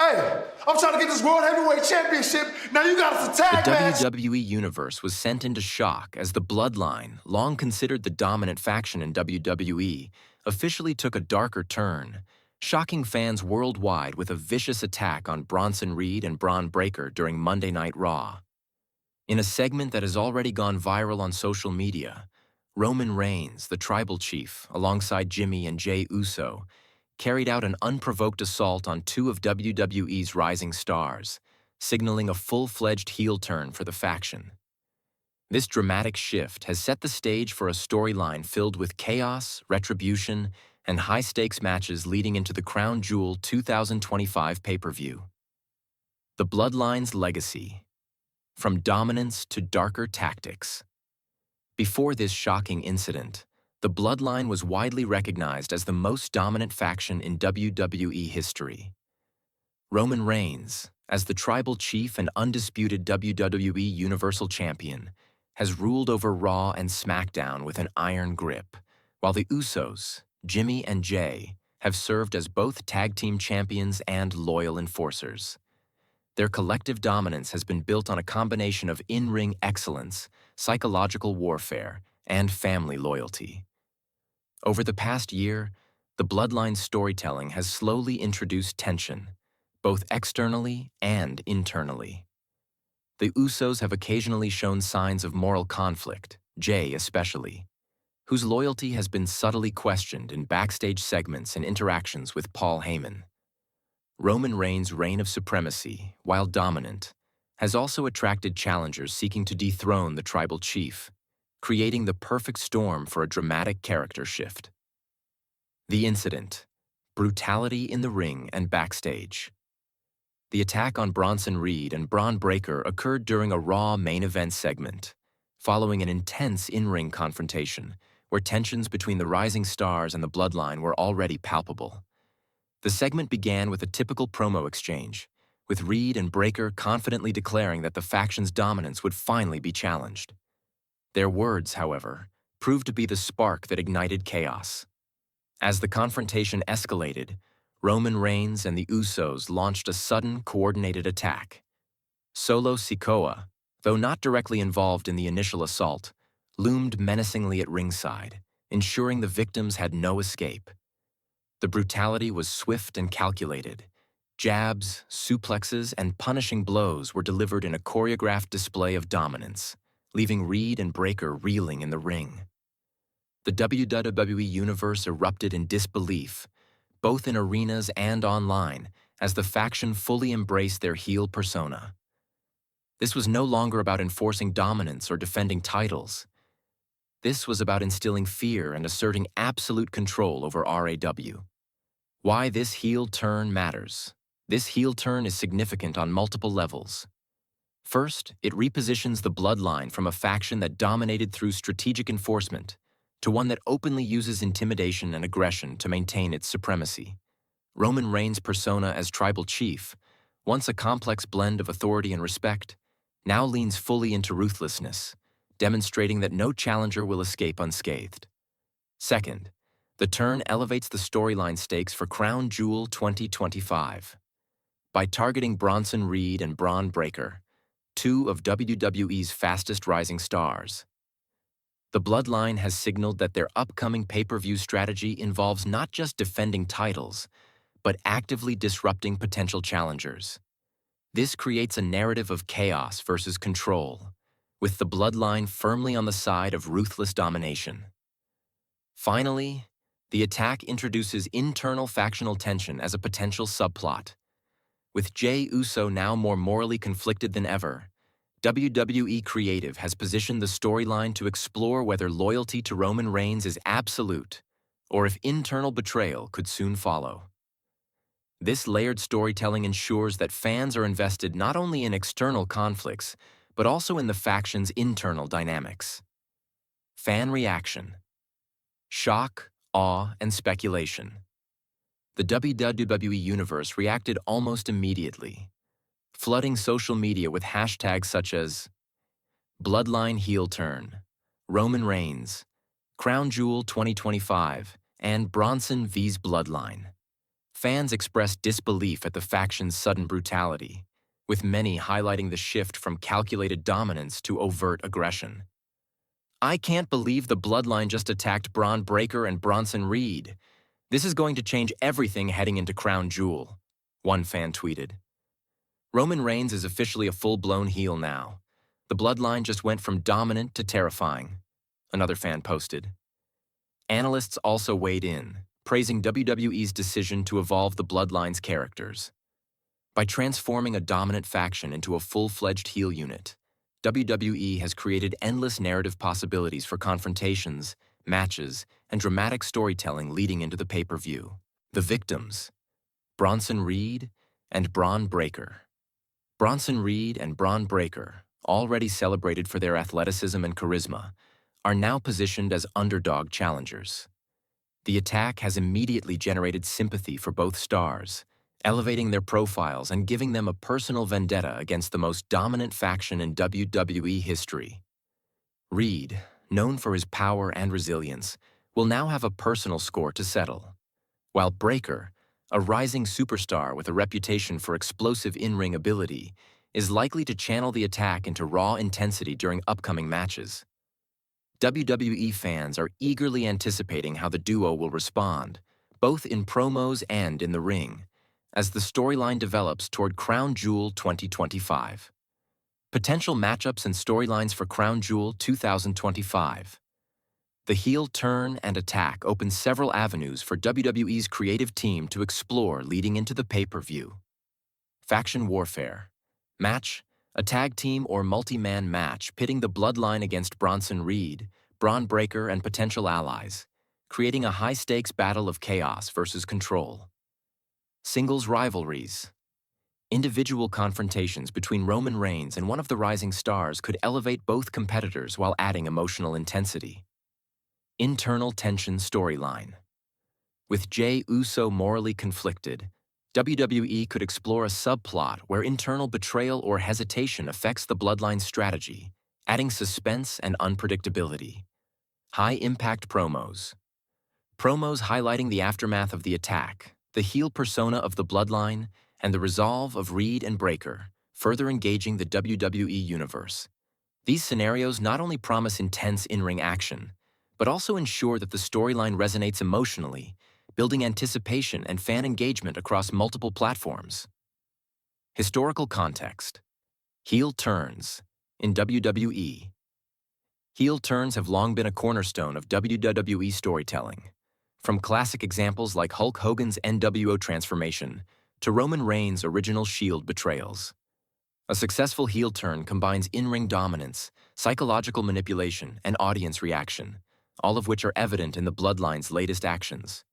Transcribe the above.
Hey, I'm trying to get this World Heavyweight Championship. Now you got us a tag match. The WWE Universe was sent into shock as the Bloodline, long considered the dominant faction in WWE, officially took a darker turn, shocking fans worldwide with a vicious attack on Bronson Reed and Bron Breakker during Monday Night Raw. In a segment that has already gone viral on social media, Roman Reigns, the tribal chief, alongside Jimmy and Jey Uso, carried out an unprovoked assault on two of WWE's rising stars, signaling a full-fledged heel turn for the faction. This dramatic shift has set the stage for a storyline filled with chaos, retribution, and high-stakes matches leading into the Crown Jewel 2025 pay-per-view. The Bloodline's legacy. From dominance to darker tactics. Before this shocking incident, the Bloodline was widely recognized as the most dominant faction in WWE history. Roman Reigns, as the tribal chief and undisputed WWE Universal Champion, has ruled over Raw and SmackDown with an iron grip, while the Usos, Jimmy and Jey, have served as both tag team champions and loyal enforcers. Their collective dominance has been built on a combination of in-ring excellence, psychological warfare, and family loyalty. Over the past year, the Bloodline's storytelling has slowly introduced tension, both externally and internally. The Usos have occasionally shown signs of moral conflict, Jey especially, whose loyalty has been subtly questioned in backstage segments and interactions with Paul Heyman. Roman Reigns' reign of supremacy, while dominant, has also attracted challengers seeking to dethrone the tribal chief, creating the perfect storm for a dramatic character shift. The incident: brutality in the ring and backstage. The attack on Bronson Reed and Bron Breakker occurred during a Raw main event segment, following an intense in-ring confrontation where tensions between the rising stars and the Bloodline were already palpable. The segment began with a typical promo exchange, with Reed and Breakker confidently declaring that the faction's dominance would finally be challenged. Their words, however, proved to be the spark that ignited chaos. As the confrontation escalated, Roman Reigns and the Usos launched a sudden, coordinated attack. Solo Sikoa, though not directly involved in the initial assault, loomed menacingly at ringside, ensuring the victims had no escape. The brutality was swift and calculated. Jabs, suplexes, and punishing blows were delivered in a choreographed display of dominance, leaving Reed and Breakker reeling in the ring. The WWE Universe erupted in disbelief, both in arenas and online, as the faction fully embraced their heel persona. This was no longer about enforcing dominance or defending titles. This was about instilling fear and asserting absolute control over RAW. Why this heel turn matters. This heel turn is significant on multiple levels. First, it repositions the Bloodline from a faction that dominated through strategic enforcement to one that openly uses intimidation and aggression to maintain its supremacy. Roman Reigns' persona as tribal chief, once a complex blend of authority and respect, now leans fully into ruthlessness, demonstrating that no challenger will escape unscathed. Second, the turn elevates the storyline stakes for Crown Jewel 2025. By targeting Bronson Reed and Bron Breakker, two of WWE's fastest rising stars, the Bloodline has signaled that their upcoming pay-per-view strategy involves not just defending titles, but actively disrupting potential challengers. This creates a narrative of chaos versus control, with the Bloodline firmly on the side of ruthless domination. Finally, the attack introduces internal factional tension as a potential subplot. With Jey Uso now more morally conflicted than ever, WWE Creative has positioned the storyline to explore whether loyalty to Roman Reigns is absolute, or if internal betrayal could soon follow. This layered storytelling ensures that fans are invested not only in external conflicts, but also in the faction's internal dynamics. Fan reaction. Shock, awe, and speculation. The WWE Universe reacted almost immediately, flooding social media with hashtags such as Bloodline Heel Turn, Roman Reigns, Crown Jewel 2025, and Bronson vs. Bloodline. Fans expressed disbelief at the faction's sudden brutality, with many highlighting the shift from calculated dominance to overt aggression. "I can't believe the Bloodline just attacked Bron Breakker and Bronson Reed. This is going to change everything heading into Crown Jewel," one fan tweeted. "Roman Reigns is officially a full-blown heel now. The Bloodline just went from dominant to terrifying," another fan posted. Analysts also weighed in, praising WWE's decision to evolve the Bloodline's characters. By transforming a dominant faction into a full-fledged heel unit, WWE has created endless narrative possibilities for confrontations, matches, and dramatic storytelling leading into the pay-per-view. The victims: Bronson Reed and Bron Breakker. Bronson Reed and Bron Breakker, already celebrated for their athleticism and charisma, are now positioned as underdog challengers. The attack has immediately generated sympathy for both stars, elevating their profiles and giving them a personal vendetta against the most dominant faction in WWE history. Reed, known for his power and resilience, will now have a personal score to settle, while Breakker, a rising superstar with a reputation for explosive in-ring ability, is likely to channel the attack into raw intensity during upcoming matches. WWE fans are eagerly anticipating how the duo will respond, both in promos and in the ring, as the storyline develops toward Crown Jewel 2025. Potential matchups and storylines for Crown Jewel 2025. The heel turn and attack open several avenues for WWE's creative team to explore leading into the pay-per-view. Faction warfare. Match: a tag team or multi-man match pitting the Bloodline against Bronson Reed, Bron Breakker, and potential allies, creating a high-stakes battle of chaos versus control. Singles rivalries. Individual confrontations between Roman Reigns and one of the rising stars could elevate both competitors while adding emotional intensity. Internal tension storyline. With Jey Uso morally conflicted, WWE could explore a subplot where internal betrayal or hesitation affects the Bloodline's strategy, adding suspense and unpredictability. High-impact promos. Promos highlighting the aftermath of the attack, the heel persona of the Bloodline, and the resolve of Reed and Breakker, further engaging the WWE universe. These scenarios not only promise intense in-ring action, but also ensure that the storyline resonates emotionally, building anticipation and fan engagement across multiple platforms. Historical context. Heel turns. In WWE, heel turns have long been a cornerstone of WWE storytelling. From classic examples like Hulk Hogan's NWO transformation to Roman Reigns' original Shield betrayals. A successful heel turn combines in-ring dominance, psychological manipulation, and audience reaction, all of which are evident in the Bloodline's latest actions.